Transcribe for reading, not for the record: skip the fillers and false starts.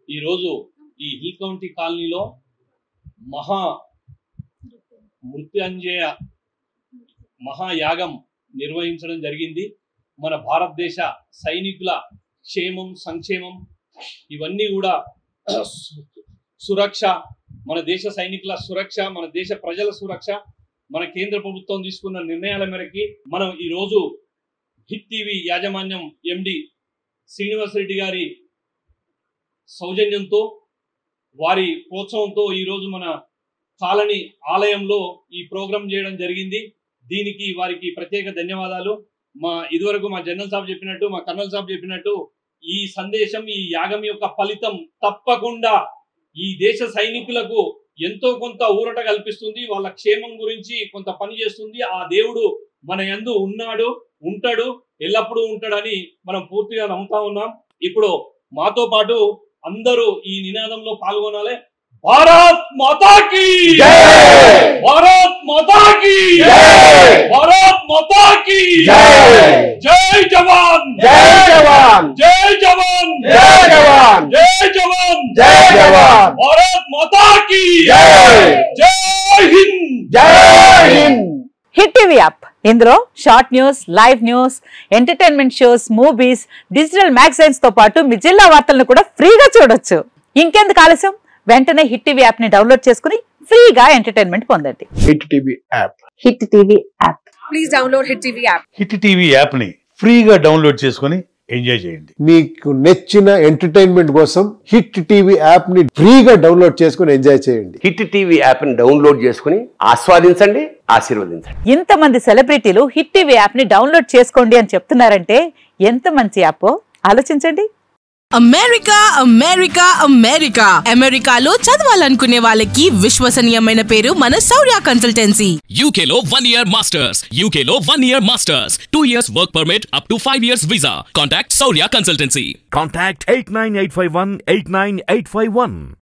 ఈరోజు ఈ hill county కాలనీలో మహా మృత్యుంజయ మహాయాగం నిర్వహించడం జరిగింది. మన భారతదేశ సైనికుల క్షేమం, సంక్షేమం ఇవన్నీ కూడా సురక్ష, మన దేశ సైనికుల సురక్ష, మన దేశ ప్రజల సురక్ష, మన కేంద్ర ప్రభుత్వం తీసుకున్న నిర్ణయాల మేరకి మనం ఈరోజు హిట్ టీవీ యాజమాన్యం ఎండి శ్రీనివాస్ రెడ్డి గారి సౌజన్యంతో, వారి ప్రోత్సాహంతో ఈరోజు మన కాలనీ ఆలయంలో ఈ ప్రోగ్రాం చేయడం జరిగింది. దీనికి వారికి ప్రత్యేక ధన్యవాదాలు. ఇదివరకు మా జనరల్ సాబ్ చెప్పినట్టు, మా కర్నల్ సాబ్ చెప్పినట్టు ఈ సందేశం, ఈ యాగం యొక్క ఫలితం తప్పకుండా ఈ దేశ సైనికులకు ఎంతో కొంత ఊరట కల్పిస్తుంది. వాళ్ళ క్షేమం గురించి కొంత పని చేస్తుంది. ఆ దేవుడు మన యందు ఉన్నాడు, ఉంటాడు, ఎల్లప్పుడూ ఉంటాడని మనం పూర్తిగా నమ్ముతా ఉన్నాం. ఇప్పుడు మాతో పాటు అందరూ ఈ నినాదంలో పాల్గొనాలి. భారత్ మాతా కీ జై, భారత్ మాతా కీ జై, భారత్ మాతా కీ జై, జై జవాన్ జై జవాన్, జై జవాన్ జై జవాన్, జై జవాన్ జై జవాన్, భారత్ మాతా కీ జై, జై హింద్ జై హింద్. హిట్ టీవీ యాప్, ఇందులో short news, live news, entertainment shows, movies, digital magazines తో పాటు మీ జిల్లా వార్తలను కూడా ఫ్రీగా చూడొచ్చు. ఇంకెందుకు ఆలస్యం, వెంటనే హిట్ టీవీ యాప్ ని డౌన్లోడ్ చేసుకుని ఫ్రీగా ఎంటర్టైన్మెంట్ పొందండి. Hit TV app, hit TV app, please download hit TV app. Hit TV app ని ఫ్రీగా డౌన్లోడ్ చేసుకుని ఎంజాయ్ చేయండి. మీకు నచ్చిన ఎంటర్టైన్మెంట్ కోసం హిట్ టీవీ యాప్ ని ఫ్రీగా డౌన్లోడ్ చేసుకుని ఎంజాయ్ చేయండి. హిట్ టీవీ యాప్ ని డౌన్లోడ్ చేసుకుని ఆస్వాదించండి, ఆశీర్వదించండి. ఇంతమంది సెలబ్రిటీలు హిట్ టీవీ యాప్ ని డౌన్లోడ్ చేసుకోండి అని చెప్తున్నారంటే ఎంత మంచి యాప్ ఆలోచించండి. అమెరికా అమెరికా అమెరికా అమెరికాలో చదవాలనుకునే వాళ్ళకి విశ్వసనీయమైన పేరు మన శౌర్య కన్సల్టెన్సీ. UK లో 1 year masters, UK లో 1 year masters, 2 years work permit up to 5 years visa. Contact Saurya Consultancy. Contact 89851 89851.